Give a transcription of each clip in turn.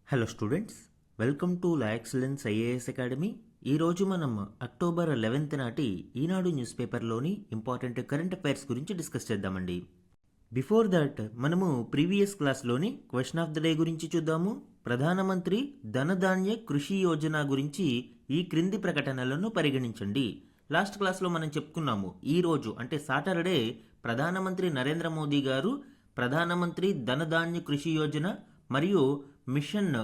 Hello students, welcome to La Excellence IAS Academy. ఈరోజు మనం October 11th నాటి Eenadu news పేపర్లోని ఇంపార్టెంట్ కరెంట్ అఫైర్స్ గురించి డిస్కస్ చేద్దామండి. బిఫోర్ దట్ మనము ప్రీవియస్ క్లాస్లోని క్వశ్చన్ ఆఫ్ ద డే గురించి చూద్దాము. ప్రధానమంత్రి ధనధాన్య కృషి యోజన గురించి ఈ క్రింది ప్రకటనలను పరిగణించండి. లాస్ట్ క్లాస్లో మనం చెప్పుకున్నాము, ఈరోజు అంటే సాటర్డే ప్రధానమంత్రి నరేంద్ర మోదీ గారు ప్రధానమంత్రి ధనధాన్య కృషి యోజన మరియు మిషన్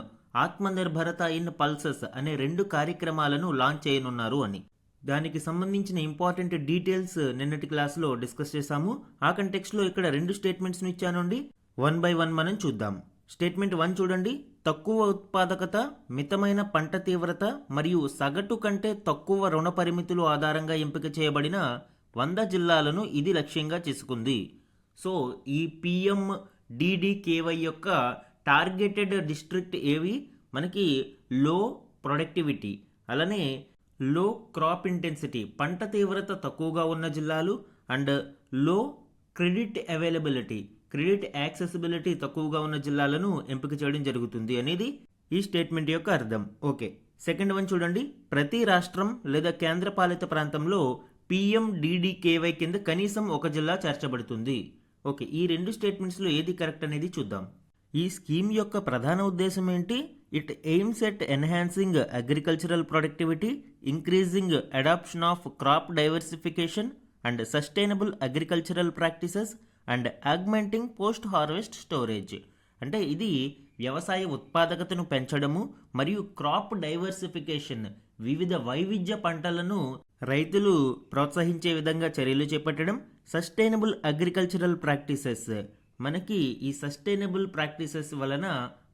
ఆత్మనిర్భరత ఇన్ పల్సెస్ అనే 2 కార్యక్రమాలను లాంచ్ చేయనున్నారు అని. దానికి సంబంధించిన ఇంపార్టెంట్ డీటెయిల్స్ నిన్నటి క్లాస్లో డిస్కస్ చేశాము. ఆ కంటెక్స్ట్లో ఇక్కడ 2 స్టేట్మెంట్స్ను ఇచ్చానండి. 1 by 1 మనం చూద్దాం. స్టేట్మెంట్ 1 చూడండి. తక్కువ ఉత్పాదకత, మితమైన పంట తీవ్రత మరియు సగటు కంటే తక్కువ రుణ పరిమితులు ఆధారంగా ఎంపిక చేయబడిన 100 జిల్లాలను ఇది లక్ష్యంగా చేసుకుంది. సో ఈ PMDDKY యొక్క టార్గెటెడ్ డిస్ట్రిక్ట్ ఏవి? మనకి లో ప్రొడక్టివిటీ, అలానే లో క్రాప్ ఇంటెన్సిటీ, పంట తీవ్రత తక్కువగా ఉన్న జిల్లాలు, అండ్ లో క్రెడిట్ అవైలబిలిటీ, క్రెడిట్ యాక్సెసిబిలిటీ తక్కువగా ఉన్న జిల్లాలను ఎంపిక చేయడం జరుగుతుంది అనేది ఈ స్టేట్మెంట్ యొక్క అర్థం. ఓకే, సెకండ్ వన్ చూడండి. ప్రతి రాష్ట్రం లేదా కేంద్రపాలిత ప్రాంతంలో PMDDKY కింద కనీసం ఒక జిల్లా చేర్చబడుతుంది. ఓకే, ఈ 2 స్టేట్మెంట్స్లో ఏది కరెక్ట్ అనేది చూద్దాం. ఈ స్కీమ్ యొక్క ప్రధాన ఉద్దేశం ఏంటి? It aims at enhancing agricultural productivity, increasing adoption of crop diversification and sustainable agricultural practices and augmenting post harvest storage. అంటే ఇది వ్యవసాయ ఉత్పాదకతను పెంచడము మరియు క్రాప్ డైవర్సిఫికేషన్, వివిధ వైవిధ్య పంటలను రైతులు ప్రోత్సహించే విధంగా చర్యలు చేపట్టడం. సస్టైనబుల్ అగ్రికల్చరల్ ప్రాక్టీసెస్, మనకి ఈ సస్టైనబుల్ ప్రాక్టీసెస్ వలన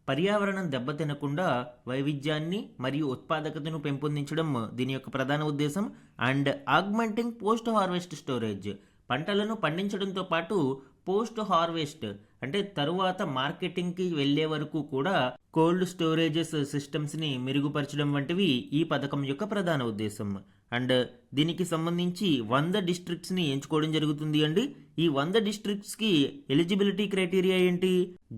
పర్యావరణం దెబ్బతినకుండా వైవిధ్యాన్ని మరియు ఉత్పాదకతను పెంపొందించడం దీని యొక్క ప్రధాన ఉద్దేశం. And augmenting post harvest storage, పంటలను పండించడంతో పాటు పోస్ట్ హార్వెస్ట్ అంటే తరువాత మార్కెటింగ్కి వెళ్ళే వరకు కూడా కోల్డ్ స్టోరేజెస్ సిస్టమ్స్ని మెరుగుపరచడం వంటివి ఈ పథకం యొక్క ప్రధాన ఉద్దేశం. అండ్ దీనికి సంబంధించి 100 డిస్ట్రిక్ట్స్ని ఎంచుకోవడం జరుగుతుంది అండి. ఈ 100 డిస్ట్రిక్ట్స్కి ఎలిజిబిలిటీ క్రైటీరియా ఏంటి?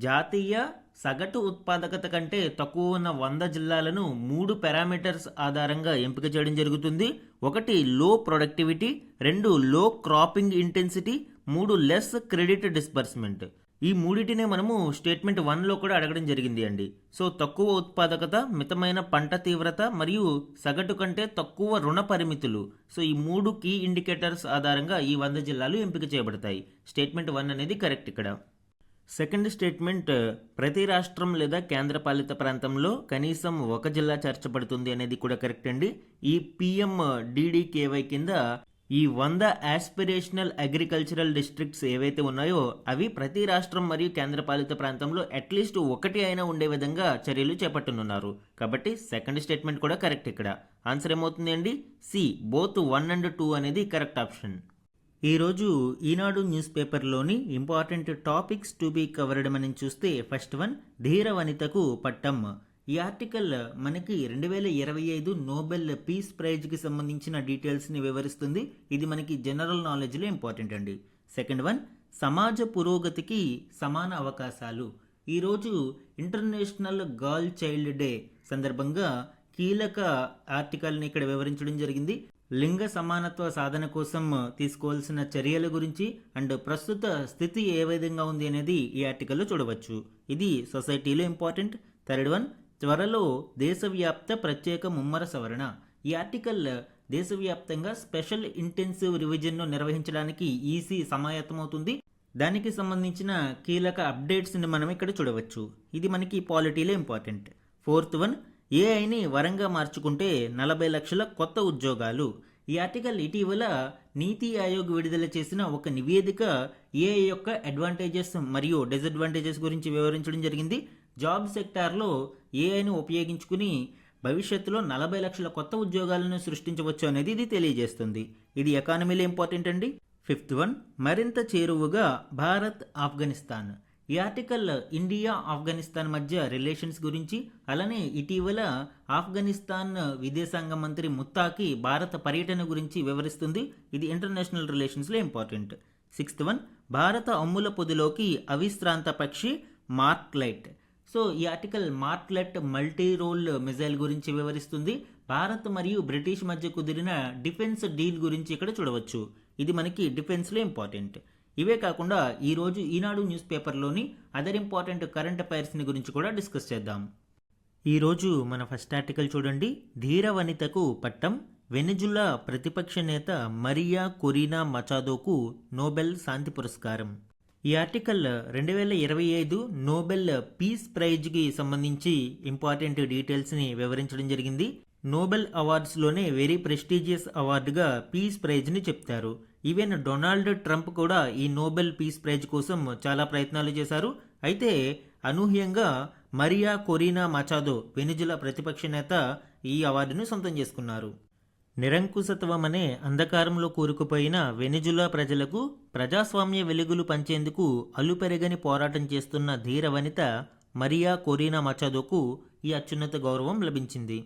జాతీయ సగటు ఉత్పాదకత కంటే తక్కువ ఉన్న 100 జిల్లాలను 3 పారామీటర్స్ ఆధారంగా ఎంపిక చేయడం జరుగుతుంది. 1 లో ప్రొడక్టివిటీ, 2 లో cropping intensity, 3 less credit disbursement. ఈ మూడిటినే మనము స్టేట్మెంట్ 1లో కూడా అడగడం జరిగింది అండి. సో తక్కువ ఉత్పాదకత, మితమైన పంట తీవ్రత మరియు సగటు కంటే తక్కువ రుణ పరిమితులు. సో ఈ 3 కీ ఇండికేటర్స్ ఆధారంగా ఈ 100 జిల్లాలు ఎంపిక చేయబడతాయి. స్టేట్మెంట్ 1 అనేది కరెక్ట్ ఇక్కడ. సెకండ్ స్టేట్మెంట్, ప్రతి రాష్ట్రం లేదా కేంద్రపాలిత ప్రాంతంలో కనీసం ఒక జిల్లా చేర్చబడుతుంది అనేది కూడా కరెక్ట్ అండి. ఈ PMDDKY కింద ఈ 100 ఆస్పిరేషనల్ అగ్రికల్చరల్ డిస్ట్రిక్ట్స్ ఏవైతే ఉన్నాయో అవి ప్రతి రాష్ట్రం మరియు కేంద్రపాలిత ప్రాంతంలో అట్లీస్ట్ ఒకటి అయినా ఉండే విధంగా చర్యలు చేపట్టనున్నారు. కాబట్టి సెకండ్ స్టేట్మెంట్ కూడా కరెక్ట్ ఇక్కడ. ఆన్సర్ ఏమవుతుంది అండి? సి, బోత్ 1 and 2 అనేది కరెక్ట్ ఆప్షన్. ఈరోజు ఈనాడు న్యూస్ పేపర్లోని important topics to be covered మనం చూస్తే ఫస్ట్ వన్, ధీర వనితకు పట్టం. ఈ ఆర్టికల్ మనకి 2025 నోబెల్ పీస్ ప్రైజ్కి సంబంధించిన డీటెయిల్స్ని వివరిస్తుంది. ఇది మనకి జనరల్ నాలెడ్జ్లో ఇంపార్టెంట్ అండి. సెకండ్ వన్, సమాజ పురోగతికి సమాన అవకాశాలు. ఈరోజు ఇంటర్నేషనల్ గర్ల్ చైల్డ్ డే సందర్భంగా కీలక ఆర్టికల్ని ఇక్కడ వివరించడం జరిగింది. లింగ సమానత్వ సాధన కోసం తీసుకోవాల్సిన చర్యల గురించి అండ్ ప్రస్తుత స్థితి ఏ విధంగా ఉంది అనేది ఈ ఆర్టికల్లో చూడవచ్చు. ఇది సొసైటీలో ఇంపార్టెంట్. థర్డ్ వన్, త్వరలో దేశవ్యాప్త ప్రత్యేక ముమ్మర సవరణ. ఈ ఆర్టికల్ దేశవ్యాప్తంగా స్పెషల్ ఇంటెన్సివ్ రివిజన్ను నిర్వహించడానికి ఈసీ సమాయత్తమవుతుంది. దానికి సంబంధించిన కీలక అప్డేట్స్ని మనం ఇక్కడ చూడవచ్చు. ఇది మనకి పాలిటీలో ఇంపార్టెంట్. ఫోర్త్ వన్, ఏఐని వరంగా మార్చుకుంటే 40 లక్షల కొత్త ఉద్యోగాలు. ఈ ఆర్టికల్ ఇటీవల నీతి ఆయోగ్ విడుదల చేసిన ఒక నివేదిక ఏఐ యొక్క అడ్వాంటేజెస్ మరియు డిసడ్వాంటేజెస్ గురించి వివరించడం జరిగింది. జాబ్ సెక్టార్లో ఏఐని ఉపయోగించుకుని భవిష్యత్తులో 40 లక్షల కొత్త ఉద్యోగాలను సృష్టించవచ్చు అనేది ఇది తెలియజేస్తుంది. ఇది ఎకానమీలో ఇంపార్టెంట్ అండి. ఫిఫ్త్ వన్, మరింత చేరువుగా భారత్ ఆఫ్ఘనిస్తాన్. ఈ ఆర్టికల్ ఇండియా ఆఫ్ఘనిస్తాన్ మధ్య రిలేషన్స్ గురించి, అలానే ఇటీవల ఆఫ్ఘనిస్తాన్ విదేశాంగ మంత్రి ముత్తాకి భారత పర్యటన గురించి వివరిస్తుంది. ఇది ఇంటర్నేషనల్ రిలేషన్స్లో ఇంపార్టెంట్. సిక్స్త్ వన్, భారత అమ్ముల పొదిలోకి అవిశ్రాంత పక్షి మార్క్లైట్. సో ఈ ఆర్టికల్ మార్క్లెట్ మల్టీ రోల్ మిజైల్ గురించి వివరిస్తుంది. భారత్ మరియు బ్రిటిష్ మధ్య కుదిరిన డిఫెన్స్ డీల్ గురించి ఇక్కడ చూడవచ్చు. ఇది మనకి డిఫెన్స్లో ఇంపార్టెంట్. ఇవే కాకుండా ఈరోజు Eenadu news పేపర్లోని other important current అఫైర్స్ని గురించి కూడా డిస్కస్ చేద్దాం. ఈరోజు మన ఫస్ట్ ఆర్టికల్ చూడండి. ధీర వనితకు పట్టం, వెనిజులా ప్రతిపక్ష నేత మరియా కొరీనా మచాదోకు నోబెల్ శాంతి పురస్కారం. ఈ ఆర్టికల్ 2025 నోబెల్ పీస్ ప్రైజ్కి సంబంధించి ఇంపార్టెంట్ డీటెయిల్స్ని వివరించడం జరిగింది. నోబెల్ అవార్డ్స్లోనే వెరీ ప్రెస్టీజియస్ అవార్డుగా పీస్ ప్రైజ్ని చెప్తారు. ఈవెన్ డొనాల్డ్ ట్రంప్ కూడా ఈ నోబెల్ పీస్ ప్రైజ్ కోసం చాలా ప్రయత్నాలు చేశారు. అయితే అనూహ్యంగా మరియా కొరీనా మచాదో వెనిజులా ప్రతిపక్ష నేత ఈ అవార్డును సొంతం చేసుకున్నారు. నిరంకుశత్వం అనే అంధకారంలో కూరుకుపోయిన వెనిజులా ప్రజలకు ప్రజాస్వామ్య వెలుగులు పంచేందుకు అలుపెరగని పోరాటం చేస్తున్న ధీర వనిత మరియా కొరీనా మచాదోకు ఈ అత్యున్నత గౌరవం లభించింది.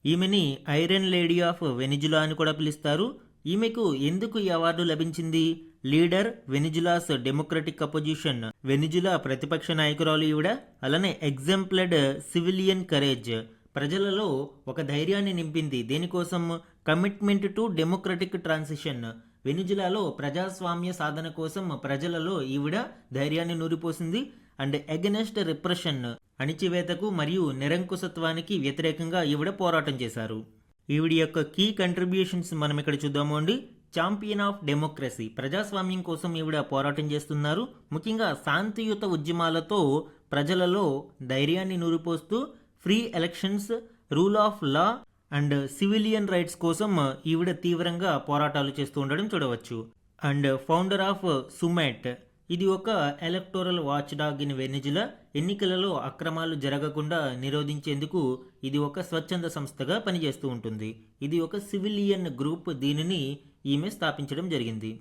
ఈమెని ఐరన్ లేడీ ఆఫ్ వెనిజులా అని కూడా పిలుస్తారు. ఈమెకు ఎందుకు ఈ అవార్డు లభించింది? లీడర్ వెనిజులాస్ డెమోక్రటిక్ అపోజిషన్, వెనిజులా ప్రతిపక్ష నాయకురాలు ఈవిడ. అలానే ఎగ్జాంప్లెడ్ సివిలియన్ కరేజ్, ప్రజలలో ఒక ధైర్యాన్ని నింపింది. దేనికోసం? కమిట్మెంట్ టు డెమోక్రటిక్ ట్రాన్సిషన్, వెనిజులాలో ప్రజాస్వామ్య సాధన కోసం ప్రజలలో ఈవిడ ధైర్యాన్ని నూరిపోసింది. అండ్ అగెనెస్ట్ రిప్రెషన్, అణిచివేతకు మరియు నిరంకుశత్వానికి వ్యతిరేకంగా ఈవిడ పోరాటం చేశారు. ఈవిడ యొక్క కీ కంట్రిబ్యూషన్స్ మనం ఇక్కడ చూద్దాము అండి. ఛాంపియన్ ఆఫ్ డెమోక్రసీ, ప్రజాస్వామ్యం కోసం ఈవిడ పోరాటం చేస్తున్నారు. ముఖ్యంగా శాంతియుత ఉద్యమాలతో ప్రజలలో ధైర్యాన్ని నూరిపోస్తూ free elections, rule of law and civilian rights కోసం ఈవిడ తీవ్రంగా పోరాటాలు చేస్తూ ఉండడం చూడవచ్చు. అండ్ ఫౌండర్ ఆఫ్ సుమెట్, ఇది ఒక electoral watch dog in Venezuela. ఎన్నికలలో అక్రమాలు జరగకుండా నిరోధించేందుకు ఇది ఒక స్వచ్ఛంద సంస్థగా పనిచేస్తూ ఉంటుంది. ఇది ఒక సివిలియన్ గ్రూప్, దీనిని ఈమె స్థాపించడం జరిగింది.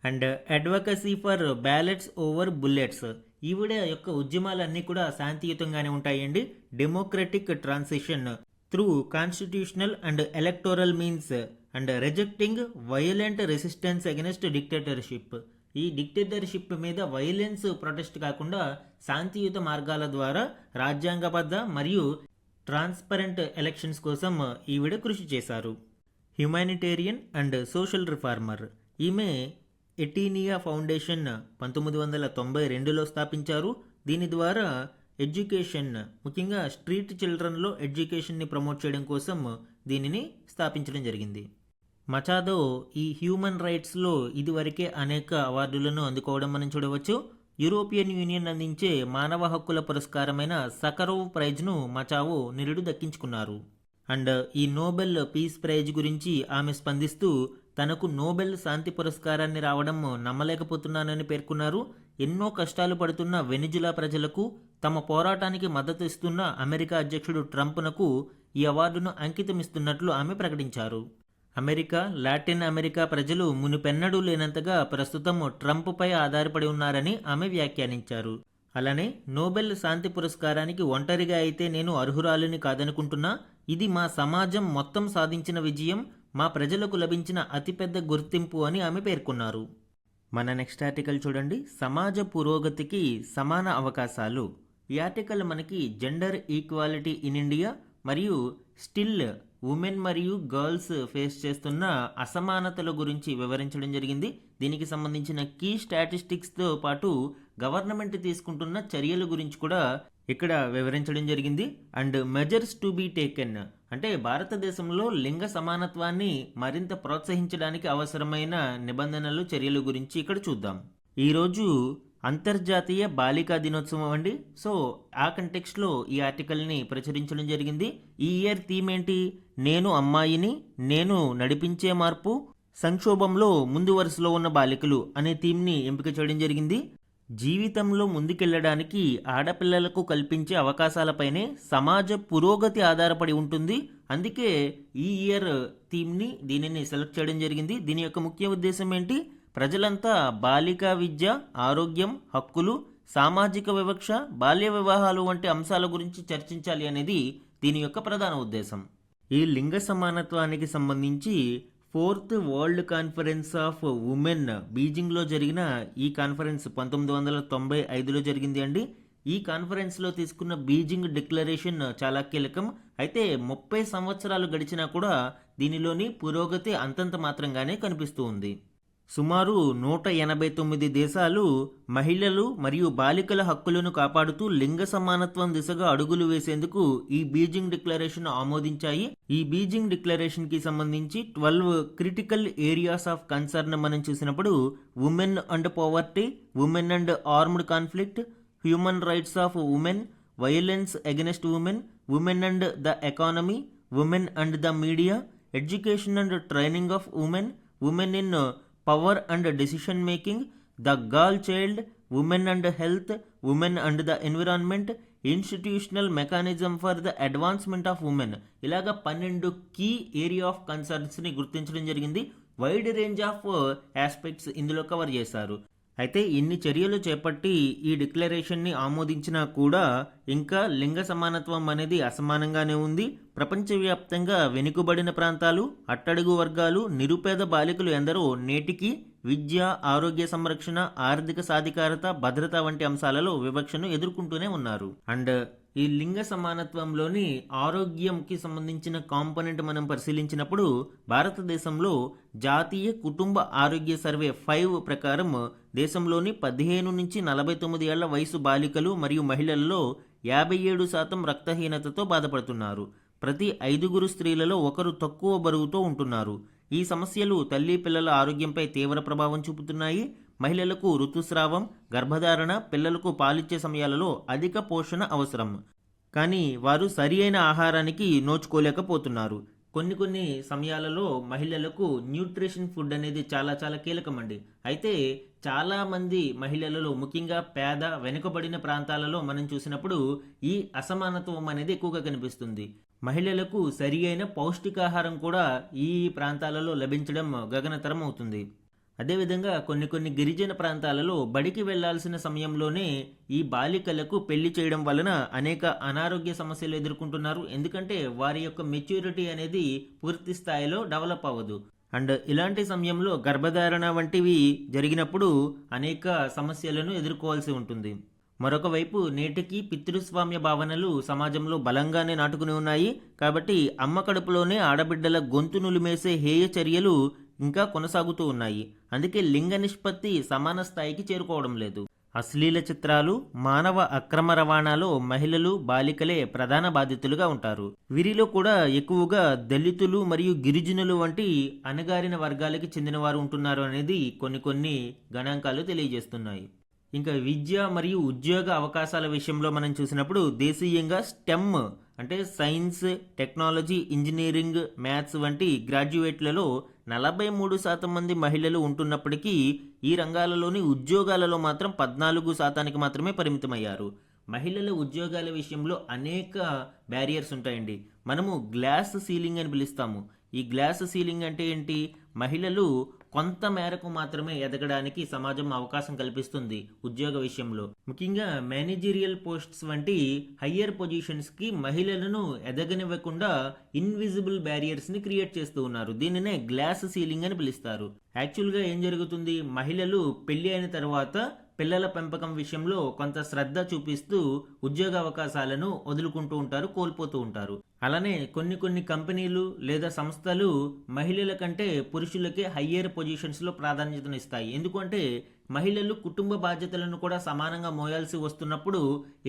And advocacy for ballots over bullets, ఈవిడ యొక్క ఉద్యమాలన్నీ కూడా శాంతియుతంగానే ఉంటాయండి. Democratic transition through constitutional and electoral means and rejecting violent resistance against dictatorship, ఈ డిక్టేటర్షిప్ మీద వైలెన్స్ ప్రొటెస్ట్ కాకుండా శాంతియుత మార్గాల ద్వారా రాజ్యాంగబద్ధ మరియు ట్రాన్స్పరెంట్ ఎలక్షన్స్ కోసం ఈవిడ కృషి చేశారు. హ్యుమానిటేరియన్ అండ్ సోషల్ రిఫార్మర్, ఈమె ఎటీనియా ఫౌండేషన్ 1992లో స్థాపించారు. దీని ద్వారా ఎడ్యుకేషన్, ముఖ్యంగా స్ట్రీట్ చిల్డ్రన్లో ఎడ్యుకేషన్ని ప్రమోట్ చేయడం కోసం దీనిని స్థాపించడం జరిగింది. మచాదో ఈ హ్యూమన్ రైట్స్లో ఇదివరకే అనేక అవార్డులను అందుకోవడం మనం చూడవచ్చు. యూరోపియన్ యూనియన్ అందించే మానవ హక్కుల పురస్కారమైన సకరోవ్ ప్రైజ్ను మచావో నిరుడు దక్కించుకున్నారు. అండ్ ఈ నోబెల్ పీస్ ప్రైజ్ గురించి ఆమె స్పందిస్తూ తనకు నోబెల్ శాంతి పురస్కారాన్ని రావడం నమ్మలేకపోతున్నానని పేర్కొన్నారు. ఎన్నో కష్టాలు పడుతున్న వెనిజులా ప్రజలకు తమ పోరాటానికి మద్దతు ఇస్తున్న అమెరికా అధ్యక్షుడు ట్రంప్నకు ఈ అవార్డును అంకితమిస్తున్నట్లు ఆమె ప్రకటించారు. అమెరికా, లాటిన్ అమెరికా ప్రజలు మునుపెన్నడూ లేనంతగా ప్రస్తుతం ట్రంప్పై ఆధారపడి ఉన్నారని ఆమె వ్యాఖ్యానించారు. అలానే నోబెల్ శాంతి పురస్కారానికి ఒంటరిగా అయితే నేను అర్హురాలిని కాదనుకుంటున్నా. ఇది మా సమాజం మొత్తం సాధించిన విజయం, మా ప్రజలకు లభించిన అతిపెద్ద గుర్తింపు అని ఆమె పేర్కొన్నారు. మన నెక్స్ట్ ఆర్టికల్ చూడండి. సమాజ పురోగతికి సమాన అవకాశాలు. ఈ ఆర్టికల్ మనకి జెండర్ ఈక్వాలిటీ ఇన్ ఇండియా మరియు స్టిల్ ఉమెన్ మరియు గర్ల్స్ ఫేస్ చేస్తున్న అసమానతల గురించి వివరించడం జరిగింది. దీనికి సంబంధించిన కీ స్టాటిస్టిక్స్తో పాటు గవర్నమెంట్ తీసుకుంటున్న చర్యల గురించి కూడా ఇక్కడ వివరించడం జరిగింది. And measures to be taken, అంటే భారతదేశంలో లింగ సమానత్వాన్ని మరింత ప్రోత్సహించడానికి అవసరమైన నిబంధనలు, చర్యల గురించి ఇక్కడ చూద్దాం. ఈరోజు అంతర్జాతీయ బాలికా దినోత్సవం అండి. సో ఆ కంటెక్స్ట్లో ఈ ఆర్టికల్ని ప్రచురించడం జరిగింది. ఈ ఇయర్ థీమ్ ఏంటి? నేను అమ్మాయిని, నేను నడిపించే మార్పు, సంక్షోభంలో ముందు వరుసలో ఉన్న బాలికలు అనే థీమ్ని ఎంపిక చేయడం జరిగింది. జీవితంలో ముందుకెళ్లడానికి ఆడపిల్లలకు కల్పించే అవకాశాలపైనే సమాజ పురోగతి ఆధారపడి ఉంటుంది. అందుకే ఈ ఇయర్ థీమ్ని దీనిని సెలెక్ట్ చేయడం జరిగింది. దీని యొక్క ముఖ్య ఉద్దేశం ఏంటి? ప్రజలంతా బాలికా విద్య, ఆరోగ్యం, హక్కులు, సామాజిక వివక్ష, బాల్య వివాహాలు వంటి అంశాల గురించి చర్చించాలి అనేది దీని యొక్క ప్రధాన ఉద్దేశం. ఈ లింగ సమానత్వానికి సంబంధించి 4th world conference of women బీజింగ్లో జరిగిన ఈ కాన్ఫరెన్స్ 1995లో జరిగింది అండి. ఈ కాన్ఫరెన్స్లో తీసుకున్న బీజింగ్ డిక్లరేషన్ చాలా కీలకం. అయితే 30 సంవత్సరాలు గడిచినా కూడా దీనిలోని పురోగతి అంతంత మాత్రంగానే కనిపిస్తూ ఉంది. సుమారు 189 దేశాలు మహిళలు మరియు బాలికల హక్కులను కాపాడుతూ లింగ సమానత్వం దిశగా అడుగులు వేసేందుకు ఈ బీజింగ్ డిక్లరేషన్ ఆమోదించాయి. ఈ బీజింగ్ డిక్లరేషన్ కి సంబంధించి 12 క్రిటికల్ ఏరియాస్ ఆఫ్ కన్సర్న్ మనం చూసినప్పుడు women and poverty, women and armed conflict, human rights of women, violence against women, women and the economy, women and the media, education and training of women, women in power and decision making, the girl child, women and health, women and the environment, institutional mechanism for the advancement of women. ఇలాగా 12 key area of కన్సర్న్స్ని గుర్తించడం జరిగింది. Wide range of aspects ఇందులో cover చేశారు. అయితే ఇన్ని చర్యలు చేపట్టి ఈ డిక్లరేషన్ని ఆమోదించినా కూడా ఇంకా లింగ సమానత్వం అనేది అసమానంగానే ఉంది. ప్రపంచవ్యాప్తంగా వెనుకబడిన ప్రాంతాలు, అట్టడుగు వర్గాలు, నిరుపేద బాలికలు ఎందరో నేటికి విద్య, ఆరోగ్య సంరక్షణ, ఆర్థిక సాధికారత, భద్రత వంటి అంశాలలో వివక్షను ఎదుర్కొంటూనే ఉన్నారు. అండ్ ఈ లింగ సమానత్వంలోని ఆరోగ్యంకి సంబంధించిన కాంపోనెంట్ మనం పరిశీలించినప్పుడు భారతదేశంలో జాతీయ కుటుంబ ఆరోగ్య సర్వే 5 ప్రకారం దేశంలోని 15 నుంచి 49 ఏళ్ల వయసు బాలికలు మరియు మహిళల్లో 57% రక్తహీనతతో బాధపడుతున్నారు. ప్రతి 5 స్త్రీలలో ఒకరు తక్కువ బరువుతో ఉంటున్నారు. ఈ సమస్యలు తల్లి పిల్లల ఆరోగ్యంపై తీవ్ర ప్రభావం చూపుతున్నాయి. మహిళలకు ఋతుస్రావం, గర్భధారణ, పిల్లలకు పాలిచ్చే సమయాలలో అధిక పోషణ అవసరం. కానీ వారు సరి అయిన ఆహారానికి నోచుకోలేకపోతున్నారు. కొన్ని సమయాలలో మహిళలకు న్యూట్రిషన్ ఫుడ్ అనేది చాలా చాలా కీలకమండి. అయితే చాలామంది మహిళలలో, ముఖ్యంగా పేద వెనుకబడిన ప్రాంతాలలో మనం చూసినప్పుడు ఈ అసమానత్వం అనేది ఎక్కువగా కనిపిస్తుంది. మహిళలకు సరి అయిన పౌష్టికాహారం కూడా ఈ ప్రాంతాలలో లభించడం గగనతరం అవుతుంది. అదేవిధంగా కొన్ని గిరిజన ప్రాంతాలలో బడికి వెళ్లాల్సిన సమయంలోనే ఈ బాలికలకు పెళ్లి చేయడం వలన అనేక అనారోగ్య సమస్యలు ఎదుర్కొంటున్నారు. ఎందుకంటే వారి యొక్క మెచ్యూరిటీ అనేది పూర్తి స్థాయిలో డెవలప్ అవ్వదు. అండ్ ఇలాంటి సమయంలో గర్భధారణ వంటివి జరిగినప్పుడు అనేక సమస్యలను ఎదుర్కోవాల్సి ఉంటుంది. మరొక వైపు నేటికి పితృస్వామ్య భావనలు సమాజంలో బలంగానే నాటుకుని ఉన్నాయి. కాబట్టి అమ్మ కడుపులోనే ఆడబిడ్డల గొంతు నులిమేసే హేయ చర్యలు ఇంకా కొనసాగుతూ ఉన్నాయి. అందుకే లింగ నిష్పత్తి సమాన స్థాయికి చేరుకోవడం లేదు. అశ్లీల చిత్రాలు, మానవ అక్రమ రవాణాలో మహిళలు, బాలికలే ప్రధాన బాధితులుగా ఉంటారు. వీరిలో కూడా ఎక్కువగా దళితులు మరియు గిరిజనులు వంటి అణగారిన వర్గాలకి చెందిన వారు ఉంటున్నారు అనేది కొన్ని గణాంకాలు తెలియజేస్తున్నాయి. ఇంకా విద్య మరియు ఉద్యోగ అవకాశాల విషయంలో మనం చూసినప్పుడు దేశీయంగా స్టెమ్ అంటే సైన్స్, టెక్నాలజీ, ఇంజనీరింగ్, మ్యాథ్స్ వంటి గ్రాడ్యుయేట్లలో 43% మంది మహిళలు ఉంటున్నప్పటికీ ఈ రంగాలలోని ఉద్యోగాలలో మాత్రం 14% మాత్రమే పరిమితమయ్యారు. మహిళల ఉద్యోగాల విషయంలో అనేక బ్యారియర్స్ ఉంటాయండి. మనము గ్లాస్ సీలింగ్ అని పిలుస్తాము. ఈ గ్లాస్ సీలింగ్ అంటే ఏంటి? మహిళలు కొంత మేరకు మాత్రమే ఎదగడానికి సమాజం అవకాశం కల్పిస్తుంది ఉద్యోగ విషయంలో. ముఖ్యంగా మేనేజీరియల్ పోస్ట్స్ వంటి హయ్యర్ పొజిషన్స్కి మహిళలను ఎదగనివ్వకుండా ఇన్విజిబుల్ బ్యారియర్స్ని క్రియేట్ చేస్తూ ఉన్నారు. దీనినే గ్లాస్ సీలింగ్ అని పిలుస్తారు. యాక్చువల్గా ఏం జరుగుతుంది? మహిళలు పెళ్లి అయిన తర్వాత పిల్లల పెంపకం విషయంలో కొంత శ్రద్ధ చూపిస్తూ ఉద్యోగ అవకాశాలను వదులుకుంటూ ఉంటారు, కోల్పోతూ ఉంటారు. అలానే కొన్ని కంపెనీలు లేదా సంస్థలు మహిళల కంటే పురుషులకే హయ్యర్ పొజిషన్స్లో ప్రాధాన్యతనిస్తాయి. ఎందుకంటే మహిళలు కుటుంబ బాధ్యతలను కూడా సమానంగా మోయాల్సి వస్తున్నప్పుడు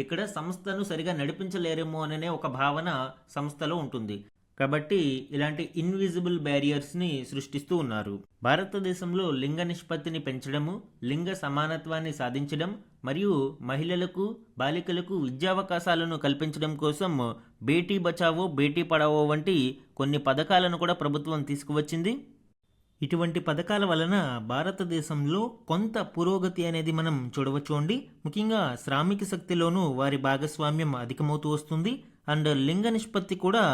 ఇక్కడ సంస్థను సరిగా నడిపించలేరేమో అనే ఒక భావన సంస్థలో ఉంటుంది. కాబట్టి ఇలాంటి ఇన్విజిబుల్ బ్యారియర్స్ని సృష్టిస్తూ ఉన్నారు. భారతదేశంలో లింగ నిష్పత్తిని పెంచడము, లింగ సమానత్వాన్ని సాధించడం మరియు మహిళలకు, బాలికలకు విద్యావకాశాలను కల్పించడం కోసం బేటీ బచావో, బేటీ పడావో వంటి కొన్ని పథకాలను కూడా ప్రభుత్వం తీసుకువచ్చింది. ఇటువంటి పథకాల వలన భారతదేశంలో కొంత పురోగతి అనేది మనం చూడవచ్చు అండి. ముఖ్యంగా శ్రామిక శక్తిలోనూ వారి భాగస్వామ్యం అధికమవుతూ వస్తుంది. అండ్ లింగ నిష్పత్తి కూడా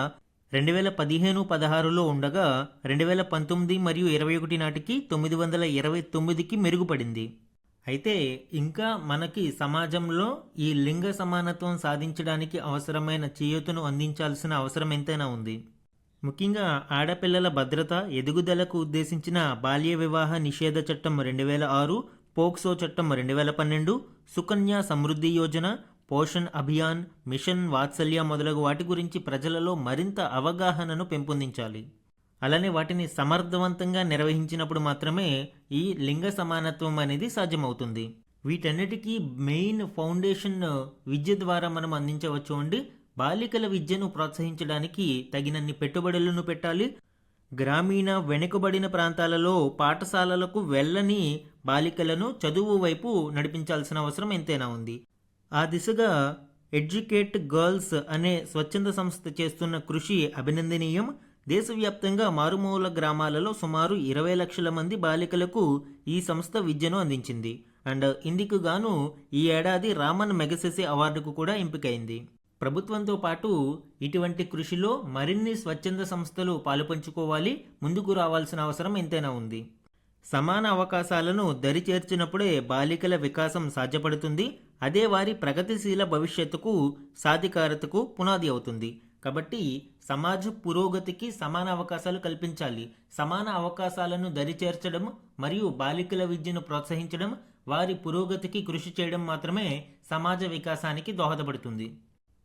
2015-16లో ఉండగా 2019 మరియు 21 నాటికి 929కి మెరుగుపడింది. అయితే ఇంకా మనకి సమాజంలో ఈ లింగ సమానత్వం సాధించడానికి అవసరమైన చేయూతను అందించాల్సిన అవసరం ఎంతైనా ఉంది. ముఖ్యంగా ఆడపిల్లల భద్రత, ఎదుగుదలకు ఉద్దేశించిన బాల్య వివాహ నిషేధ చట్టం 2006, పోక్సో చట్టం 2012, సుకన్య సమృద్ధి యోజన, పోషణ్ అభియాన్, మిషన్ వాత్సల్య మొదలగు వాటి గురించి ప్రజలలో మరింత అవగాహనను పెంపొందించాలి. అలానే వాటిని సమర్థవంతంగా నిర్వహించినప్పుడు మాత్రమే ఈ లింగ సమానత్వం అనేది సాధ్యమవుతుంది. వీటన్నిటికీ మెయిన్ ఫౌండేషన్ విద్య ద్వారా మనం అందించవచ్చు అండి. బాలికల విద్యను ప్రోత్సహించడానికి తగినన్ని పెట్టుబడులను పెట్టాలి. గ్రామీణ వెనుకబడిన ప్రాంతాలలో పాఠశాలలకు వెళ్ళని బాలికలను చదువు వైపు నడిపించాల్సిన అవసరం ఎంతైనా ఉంది. ఆ దిశగా ఎడ్యుకేట్ గర్ల్స్ అనే స్వచ్ఛంద సంస్థ చేస్తున్న కృషి అభినందనీయం. దేశవ్యాప్తంగా మారుమూల గ్రామాలలో సుమారు 20 లక్షల మంది బాలికలకు ఈ సంస్థ విద్యను అందించింది. అండ్ ఇందుకు గాను ఈ ఏడాది రామన్ మెగసెసే అవార్డుకు కూడా ఎంపికైంది. ప్రభుత్వంతో పాటు ఇటువంటి కృషిలో మరిన్ని స్వచ్ఛంద సంస్థలు పాలుపంచుకోవాలి, ముందుకు రావాల్సిన అవసరం ఎంతైనా ఉంది. సమాన అవకాశాలను దరిచేర్చినప్పుడే బాలికల వికాసం సాధ్యపడుతుంది. అదే వారి ప్రగతిశీల భవిష్యత్తుకు, సాధికారతకు పునాది అవుతుంది. కాబట్టి సమాజ పురోగతికి సమాన అవకాశాలు కల్పించాలి. సమాన అవకాశాలను దరిచేర్చడం మరియు బాలికల విద్యను ప్రోత్సహించడం, వారి పురోగతికి కృషి చేయడం మాత్రమే సమాజ వికాసానికి దోహదపడుతుంది.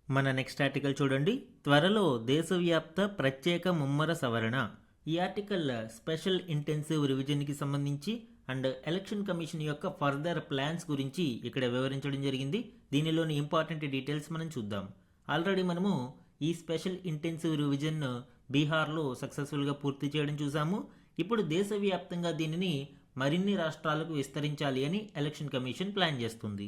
మన నెక్స్ట్ ఆర్టికల్ చూడండి. త్వరలో దేశవ్యాప్త ప్రత్యేక ముమ్మర సవరణ. ఈ ఆర్టికల్ స్పెషల్ ఇంటెన్సివ్ రివిజన్కి సంబంధించి అండ్ ఎలక్షన్ కమిషన్ యొక్క ఫర్దర్ ప్లాన్స్ గురించి ఇక్కడ వివరించడం జరిగింది. దీనిలోని ఇంపార్టెంట్ డీటెయిల్స్ మనం చూద్దాం. ఆల్రెడీ మనము ఈ స్పెషల్ ఇంటెన్సివ్ రివిజన్ బీహార్లో సక్సెస్ఫుల్గా పూర్తి చేయడం చూసాము. ఇప్పుడు దేశవ్యాప్తంగా దీనిని మరిన్ని రాష్ట్రాలకు విస్తరించాలి అని ఎలక్షన్ కమిషన్ ప్లాన్ చేస్తుంది.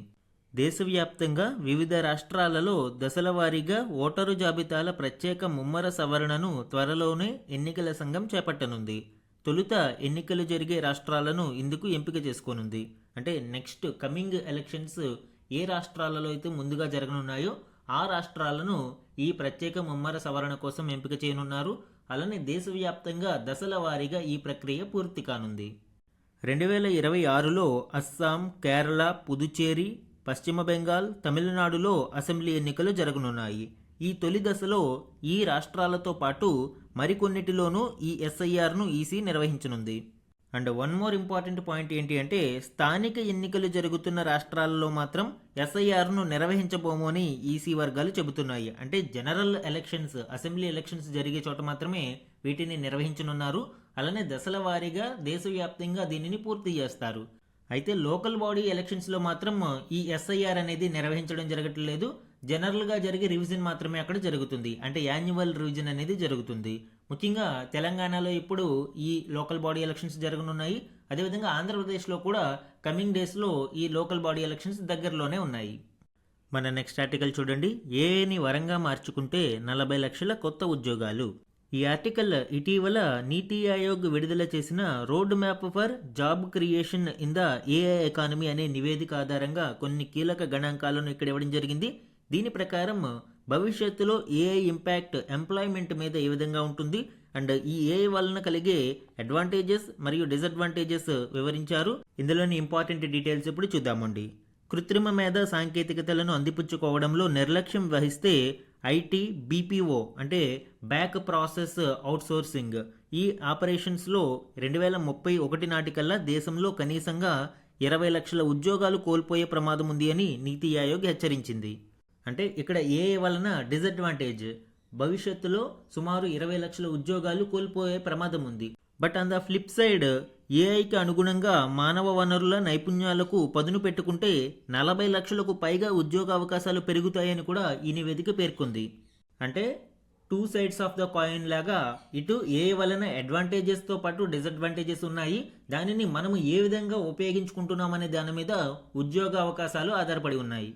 దేశవ్యాప్తంగా వివిధ రాష్ట్రాలలో దశల వారీగా ఓటరు జాబితాల ప్రత్యేక ముమ్మర సవరణను త్వరలోనే ఎన్నికల సంఘం చేపట్టనుంది. తొలుత ఎన్నికలు జరిగే రాష్ట్రాలను ఇందుకు ఎంపిక చేసుకోనుంది. అంటే నెక్స్ట్ కమింగ్ ఎలక్షన్స్ ఏ రాష్ట్రాలలో అయితే ముందుగా జరగనున్నాయో ఆ రాష్ట్రాలను ఈ ప్రత్యేక ముమ్మర సవరణ కోసం ఎంపిక చేయనున్నారు. అలానే దేశవ్యాప్తంగా దశల వారీగా ఈ ప్రక్రియ పూర్తి కానుంది. 2026లో అస్సాం, కేరళ, పుదుచ్చేరి, పశ్చిమ బెంగాల్, తమిళనాడులో అసెంబ్లీ ఎన్నికలు జరగనున్నాయి. ఈ తొలి దశలో ఈ రాష్ట్రాలతో పాటు మరికొన్నిటిలోనూ ఈ ఎస్ఐఆర్ను ఈసీ నిర్వహించనుంది. And one more important point ఏంటి అంటే స్థానిక ఎన్నికలు జరుగుతున్న రాష్ట్రాలలో మాత్రం ఎస్ఐఆర్ను నిర్వహించబోము అని ఈసీ వర్గాలు చెబుతున్నాయి. అంటే జనరల్ ఎలక్షన్స్, అసెంబ్లీ ఎలక్షన్స్ జరిగే చోట మాత్రమే వీటిని నిర్వహించనున్నారు. అలానే దశల వారీగా దేశవ్యాప్తంగా దీనిని పూర్తి చేస్తారు. అయితే లోకల్ బాడీ ఎలక్షన్స్లో మాత్రం ఈ ఎస్ఐఆర్ అనేది నిర్వహించడం జరగట్లేదు. జనరల్గా జరిగే రివిజన్ మాత్రమే అక్కడ జరుగుతుంది. అంటే యాన్యువల్ రివిజన్ అనేది జరుగుతుంది. ముఖ్యంగా తెలంగాణలో ఇప్పుడు ఈ లోకల్ బాడీ ఎలక్షన్స్ జరగనున్నాయి. అదేవిధంగా ఆంధ్రప్రదేశ్లో కూడా కమింగ్ డేస్లో ఈ లోకల్ బాడీ ఎలక్షన్స్ దగ్గరలోనే ఉన్నాయి. మన నెక్స్ట్ ఆర్టికల్ చూడండి. ఏఐని వరంగా మార్చుకుంటే 40 లక్షల కొత్త ఉద్యోగాలు. ఈ ఆర్టికల్ ఇటీవల నీతి ఆయోగ్ విడుదల చేసిన road map for job creation in the AI economy అనే నివేదిక ఆధారంగా కొన్ని కీలక గణాంకాలను ఇక్కడ ఇవ్వడం జరిగింది. దీని ప్రకారం భవిష్యత్తులో ఏఐ ఇంపాక్ట్ ఎంప్లాయ్మెంట్ మీద ఏ విధంగా ఉంటుంది అండ్ ఈ ఏఐ వలన కలిగే అడ్వాంటేజెస్ మరియు డిసడ్వాంటేజెస్ వివరించారు. ఇందులోని ఇంపార్టెంట్ డీటెయిల్స్ ఇప్పుడు చూద్దామండి. కృత్రిమ మేధ సాంకేతికతలను అందిపుచ్చుకోవడంలో నిర్లక్ష్యం వహిస్తే ఐటీ, బీపీఓ అంటే బ్యాక్ ప్రాసెస్ అవుట్సోర్సింగ్ ఈ ఆపరేషన్స్లో 2031 నాటికల్లా దేశంలో కనీసంగా 20 లక్షల ఉద్యోగాలు కోల్పోయే ప్రమాదం ఉంది అని నీతి ఆయోగ్ హెచ్చరించింది. అంటే ఇక్కడ ఏఐ వలన డిసడ్వాంటేజ్ భవిష్యత్తులో సుమారు 20 లక్షల ఉద్యోగాలు కోల్పోయే ప్రమాదం ఉంది. But on the flip side ఏఐకి అనుగుణంగా మానవ వనరుల నైపుణ్యాలకు పదును పెట్టుకుంటే 40 లక్షలకు పైగా ఉద్యోగ అవకాశాలు పెరుగుతాయని కూడా ఈ నివేదిక పేర్కొంది. అంటే 2 సైడ్స్ ఆఫ్ ద కాయిన్ లాగా ఇటు ఏఐ వలన అడ్వాంటేజెస్తో పాటు డిసడ్వాంటేజెస్ ఉన్నాయి. దానిని మనము ఏ విధంగా ఉపయోగించుకుంటున్నామనే దాని మీద ఉద్యోగ అవకాశాలు ఆధారపడి ఉన్నాయి.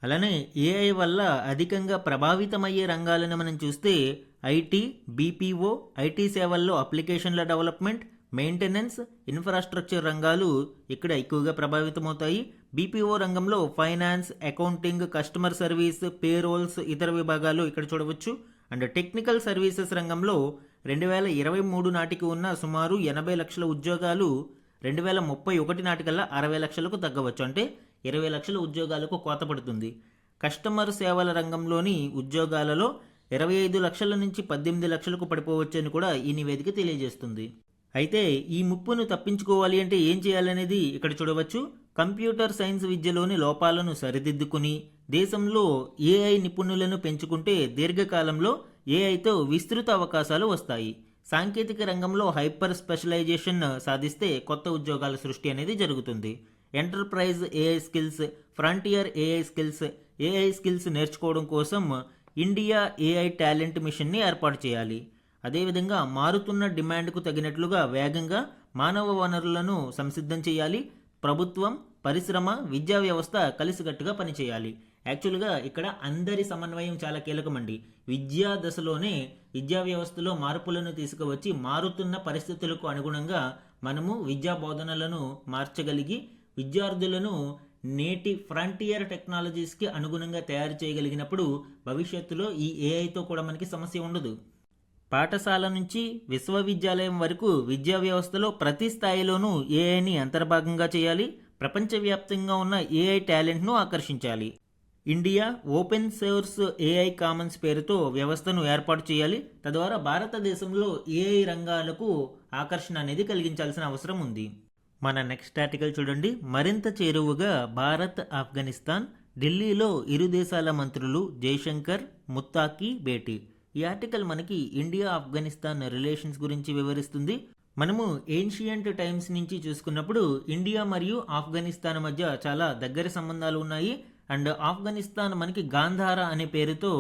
అలానే ఏఐ వల్ల అధికంగా ప్రభావితమయ్యే రంగాలను మనం చూస్తే ఐటీ, బీపీఓ, ఐటీ సేవల్లో అప్లికేషన్ల డెవలప్మెంట్, మెయింటెనెన్స్, ఇన్ఫ్రాస్ట్రక్చర్ రంగాలు ఇక్కడ ఎక్కువగా ప్రభావితమవుతాయి. బీపీఓ రంగంలో finance, accounting, customer service, payrolls ఇతర విభాగాలు ఇక్కడ చూడవచ్చు. అండ్ టెక్నికల్ సర్వీసెస్ రంగంలో 2023 నాటికి ఉన్న సుమారు 80 లక్షల ఉద్యోగాలు 2031 నాటికల్లా 60 లక్షలకు తగ్గవచ్చు. అంటే 20 లక్షల ఉద్యోగాలకు కోత పడుతుంది. కస్టమర్ సేవల రంగంలోని ఉద్యోగాలలో 25 లక్షల నుంచి 18 లక్షలకు పడిపోవచ్చని కూడా ఈ నివేదిక తెలియజేస్తుంది. అయితే ఈ ముప్పును తప్పించుకోవాలి అంటే ఏం చేయాలనేది ఇక్కడ చూడవచ్చు. కంప్యూటర్ సైన్స్ విద్యలోని లోపాలను సరిదిద్దుకుని దేశంలో ఏఐ నిపుణులను పెంచుకుంటే దీర్ఘకాలంలో ఏఐతో విస్తృత అవకాశాలు వస్తాయి. సాంకేతిక రంగంలో హైపర్ స్పెషలైజేషన్ సాధిస్తే కొత్త ఉద్యోగాల సృష్టి అనేది జరుగుతుంది. Enterprise AI skills, frontier AI skills నేర్చుకోవడం కోసం ఇండియా ఏఐ టాలెంట్ మిషన్ని ఏర్పాటు చేయాలి. అదేవిధంగా మారుతున్న డిమాండ్కు తగినట్లుగా వేగంగా మానవ వనరులను సంసిద్ధం చేయాలి. ప్రభుత్వం, పరిశ్రమ, విద్యా వ్యవస్థ కలిసికట్టుగా పనిచేయాలి. యాక్చువల్గా ఇక్కడ అందరి సమన్వయం చాలా కీలకమండి. విద్యా దశలోనే విద్యా వ్యవస్థలో మార్పులను తీసుకువచ్చి మారుతున్న పరిస్థితులకు అనుగుణంగా మనము విద్యా బోధనలను మార్చగలిగి విద్యార్థులను నేటి ఫ్రంటియర్ టెక్నాలజీస్కి అనుగుణంగా తయారు చేయగలిగినప్పుడు భవిష్యత్తులో ఈ ఏఐతో కూడా మనకి సమస్య ఉండదు. పాఠశాల నుంచి విశ్వవిద్యాలయం వరకు విద్యా వ్యవస్థలో ప్రతి స్థాయిలోనూ ఏఐని అంతర్భాగంగా చేయాలి. ప్రపంచవ్యాప్తంగా ఉన్న ఏఐ టాలెంట్ను ఆకర్షించాలి. India open source AI commons పేరుతో వ్యవస్థను ఏర్పాటు చేయాలి. తద్వారా భారతదేశంలో ఏఐ రంగాలకు ఆకర్షణ అనేది కలిగించాల్సిన అవసరం ఉంది. మన నెక్స్ట్ ఆర్టికల్ చూడండి. మరింత చేరువగా భారత్, ఆఫ్ఘనిస్తాన్, ఢిల్లీలో ఇరు దేశాల మంత్రులు జైశంకర్, ముత్తాకి భేటీ. ఈ ఆర్టికల్ మనకి ఇండియా ఆఫ్ఘనిస్తాన్ రిలేషన్స్ గురించి వివరిస్తుంది. మనము ఏన్షియంట్ టైమ్స్ నుంచి చూసుకున్నప్పుడు ఇండియా మరియు ఆఫ్ఘనిస్తాన్ మధ్య చాలా దగ్గర సంబంధాలు ఉన్నాయి. అండ్ ఆఫ్ఘనిస్తాన్ మనకి గాంధార అనే పేరుతో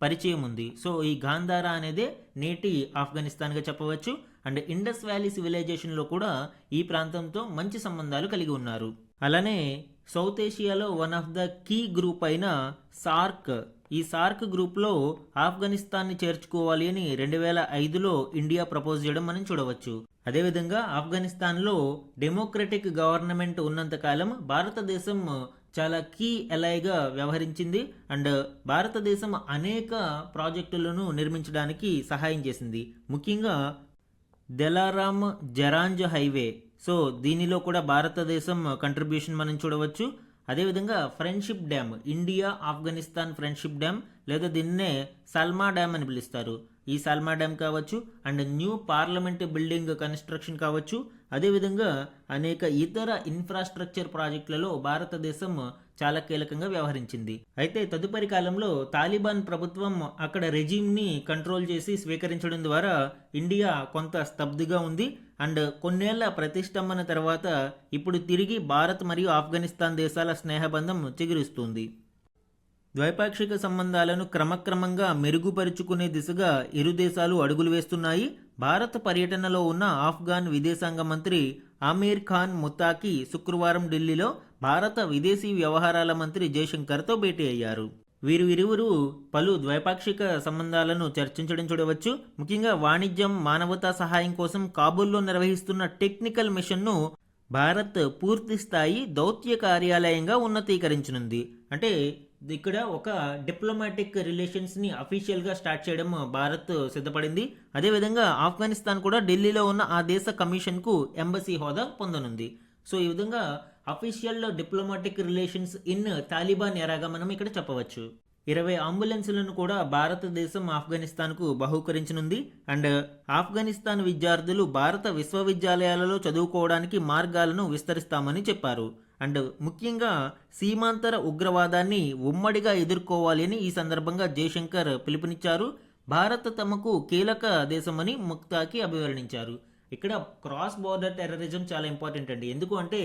పరిచయం ఉంది. సో ఈ గాంధార అనేదే నేటి ఆఫ్ఘనిస్తాన్గా చెప్పవచ్చు. అండ్ ఇండస్ వ్యాలీ సివిలైజేషన్లో కూడా ఈ ప్రాంతంతో మంచి సంబంధాలు కలిగి ఉన్నారు. అలానే సౌత్ ఏషియాలో one of the key group అయిన సార్క్, ఈ సార్క్ గ్రూప్లో ఆఫ్ఘనిస్తాన్ని చేర్చుకోవాలి అని 2005లో ఇండియా ప్రపోజ్ చేయడం మనం చూడవచ్చు. అదేవిధంగా ఆఫ్ఘనిస్తాన్లో డెమోక్రటిక్ గవర్నమెంట్ ఉన్నంతకాలం భారతదేశం చాలా కీ ఎలైగా వ్యవహరించింది. అండ్ భారతదేశం అనేక ప్రాజెక్టులను నిర్మించడానికి సహాయం చేసింది. ముఖ్యంగా దెలారామ్ జరాంజ్ హైవే, సో దీనిలో కూడా భారతదేశం కంట్రిబ్యూషన్ మనం చూడవచ్చు. అదేవిధంగా friendship dam, India Afghanistan friendship dam, లేదా దీన్నే సల్మా డ్యామ్ అని పిలుస్తారు. ఈ సల్మా డ్యామ్ కావచ్చు, and new parliament building construction కావచ్చు. అదేవిధంగా అనేక ఇతర ఇన్ఫ్రాస్ట్రక్చర్ ప్రాజెక్టులలో భారతదేశం చాలా కీలకంగా వ్యవహరించింది. అయితే తదుపరి కాలంలో తాలిబాన్ ప్రభుత్వం అక్కడ రెజీమ్ని కంట్రోల్ చేసి స్వీకరించడం ద్వారా ఇండియా కొంత స్తబ్దుగా ఉంది. అండ్ కొన్నేళ్ల ప్రతిష్టంభన తర్వాత ఇప్పుడు తిరిగి భారత్ మరియు ఆఫ్ఘనిస్తాన్ దేశాల స్నేహబంధం చిగురిస్తుంది. ద్వైపాక్షిక సంబంధాలను క్రమక్రమంగా మెరుగుపరుచుకునే దిశగా ఇరు దేశాలు అడుగులు వేస్తున్నాయి. భారత్ పర్యటనలో ఉన్న ఆఫ్ఘాన్ విదేశాంగ మంత్రి ఆమీర్ ఖాన్ ముత్తాకి శుక్రవారం ఢిల్లీలో భారత విదేశీ వ్యవహారాల మంత్రి జైశంకర్తో భేటీ అయ్యారు. వీరిరువురు పలు ద్వైపాక్షిక సంబంధాలను చర్చించడం చూడవచ్చు. ముఖ్యంగా వాణిజ్యం, మానవతా సహాయం కోసం కాబూల్లో నిర్వహిస్తున్న టెక్నికల్ మిషన్ను భారత్ పూర్తి స్థాయి దౌత్య కార్యాలయంగా ఉన్నతీకరించనుంది. అంటే ఇక్కడ ఒక డిప్లొమాటిక్ రిలేషన్స్ని అఫీషియల్గా స్టార్ట్ చేయడం భారత్ సిద్ధపడింది. అదేవిధంగా ఆఫ్ఘనిస్తాన్ కూడా ఢిల్లీలో ఉన్న ఆ దేశ కమిషన్కు ఎంబసీ హోదా పొందనుంది. సో ఈ విధంగా official diplomatic relations in Taliban ఎరాగా మనం ఇక్కడ చెప్పవచ్చు. 20 అంబులెన్సులను కూడా భారతదేశం ఆఫ్ఘనిస్తాన్కు బహూకరించనుంది. అండ్ ఆఫ్ఘనిస్తాన్ విద్యార్థులు భారత విశ్వవిద్యాలయాలలో చదువుకోవడానికి మార్గాలను విస్తరిస్తామని చెప్పారు. అండ్ ముఖ్యంగా సీమాంతర ఉగ్రవాదాన్ని ఉమ్మడిగా ఎదుర్కోవాలి అని ఈ సందర్భంగా జైశంకర్ పిలుపునిచ్చారు. భారత్ తమకు కీలక దేశమని ముక్తాకి అభివర్ణించారు. ఇక్కడ క్రాస్ బోర్డర్ టెర్రరిజం చాలా ఇంపార్టెంట్ అండి. ఎందుకు అంటే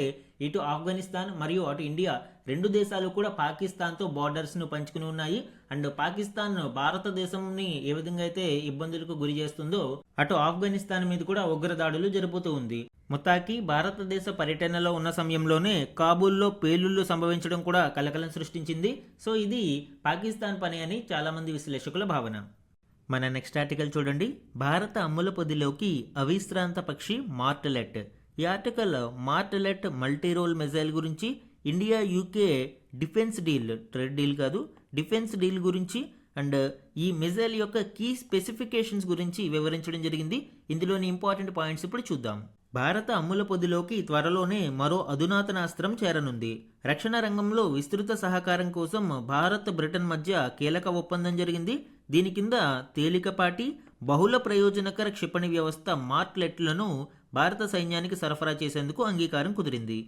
ఇటు ఆఫ్ఘనిస్తాన్ మరియు అటు ఇండియా రెండు దేశాలు కూడా పాకిస్తాన్తో బార్డర్స్ను పంచుకుని ఉన్నాయి. అండ్ పాకిస్తాన్ భారతదేశంని ఏ విధంగా అయితే ఇబ్బందులకు గురి చేస్తుందో అటు ఆఫ్ఘనిస్తాన్ మీద కూడా ఉగ్రదాడులు జరుపుతూ ఉంది. ముత్తాకి భారతదేశ పర్యటనలో ఉన్న సమయంలోనే కాబూల్లో పేలుళ్లు సంభవించడం కూడా కలకలం సృష్టించింది. సో ఇది పాకిస్తాన్ పని అని చాలామంది విశ్లేషకుల భావన. మన నెక్స్ట్ ఆర్టికల్ చూడండి. భారత అమ్ముల పొదిలోకి అవిశ్రాంత పక్షి మార్టలెట్. ఈ ఆర్టికల్ మార్టలెట్ మల్టీ రోల్ మిజైల్ గురించి, India UK defence deal, trade deal కాదు, డిఫెన్స్ డీల్ గురించి అండ్ ఈ మిజైల్ యొక్క కీ స్పెసిఫికేషన్స్ గురించి వివరించడం జరిగింది. ఇందులోని ఇంపార్టెంట్ పాయింట్స్ ఇప్పుడు చూద్దాం. భారత అమ్ముల పొదిలోకి త్వరలోనే మరో అధునాతన అస్త్రం చేరనుంది. రక్షణ రంగంలో విస్తృత సహకారం కోసం భారత్, బ్రిటన్ మధ్య కీలక ఒప్పందం జరిగింది. దీని కింద తేలికపాటి బహుళ ప్రయోజనకర క్షిపణి వ్యవస్థ మార్ట్లెట్లను భారత సైన్యానికి సరఫరా చేసేందుకు అంగీకారం కుదిరింది.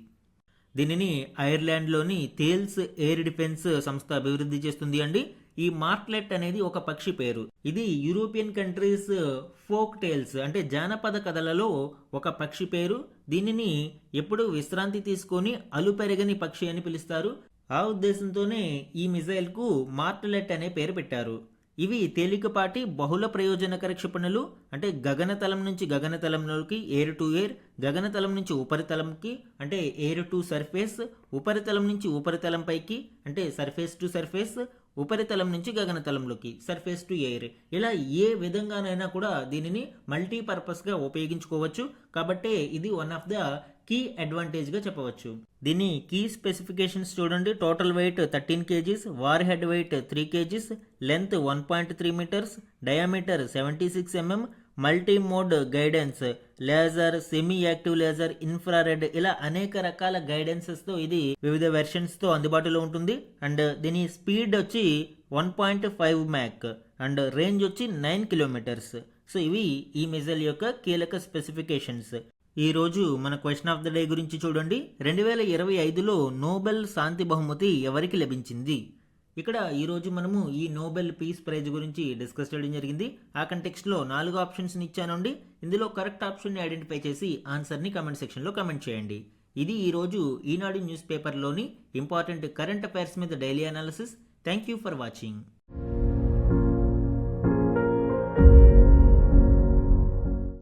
దీనిని ఐర్లాండ్లోని థేల్స్ ఎయిర్ డిఫెన్స్ సంస్థ అభివృద్ధి చేస్తుంది అండి. ఈ మార్ట్లెట్ అనేది ఒక పక్షి పేరు. ఇది యూరోపియన్ కంట్రీస్ ఫోక్ టేల్స్ అంటే జానపద కథలలో ఒక పక్షి పేరు. దీనిని ఎప్పుడు విశ్రాంతి తీసుకొని అలుపెరగని పక్షి అని పిలుస్తారు. ఆ ఉద్దేశంతోనే ఈ మిజైల్కు మార్ట్లెట్ అనే పేరు పెట్టారు. ఇవి తేలికపాటి బహుళ ప్రయోజనకర క్షిపణులు. అంటే గగనతలం నుంచి గగనతలంలోకి, ఎయిర్ టు ఎయిర్, గగనతలం నుంచి ఉపరితలంకి అంటే ఎయిర్ టు సర్ఫేస్, ఉపరితలం నుంచి ఉపరితలంపైకి అంటే సర్ఫేస్ టు సర్ఫేస్, ఉపరితలం నుంచి గగనతలంలోకి సర్ఫేస్ టు ఎయిర్. ఇలా ఏ విధంగానైనా కూడా దీనిని మల్టీపర్పస్గా ఉపయోగించుకోవచ్చు. కాబట్టే ఇది వన్ ఆఫ్ ద కీ అడ్వాంటేజ్గా చెప్పవచ్చు. దీని కీ స్పెసిఫికేషన్స్ చూడండి. Total weight 13 kgs, warhead weight 3 kgs, length 1.3 meters, diameter 76 mm, multi mode guidance, laser, semi active laser, infrared, ఇలా అనేక రకాల గైడెన్సెస్తో ఇది వివిధ వెర్షన్స్తో అందుబాటులో ఉంటుంది. అండ్ దీని స్పీడ్ వచ్చి 1.5 మ్యాక్ అండ్ రేంజ్ వచ్చి 9 కిలోమీటర్స్. సో ఇవి ఈ మిజైల్ యొక్క కీలక స్పెసిఫికేషన్స్. ఈరోజు మన క్వశ్చన్ ఆఫ్ ద డే గురించి చూడండి. 2025లో నోబెల్ శాంతి బహుమతి ఎవరికి లభించింది? ఇక్కడ ఈరోజు మనము ఈ నోబెల్ పీస్ ప్రైజ్ గురించి డిస్కస్ చేయడం జరిగింది. ఆ కంటెక్స్ట్లో 4 ఆప్షన్స్ని ఇచ్చానండి. ఇందులో కరెక్ట్ ఆప్షన్ని ఐడెంటిఫై చేసి ఆన్సర్ని కమెంట్ సెక్షన్లో కమెంట్ చేయండి. ఇది ఈరోజు ఈనాడు న్యూస్ పేపర్లోని ఇంపార్టెంట్ కరెంట్ అఫైర్స్ మీద daily analysis. Thank you for watching.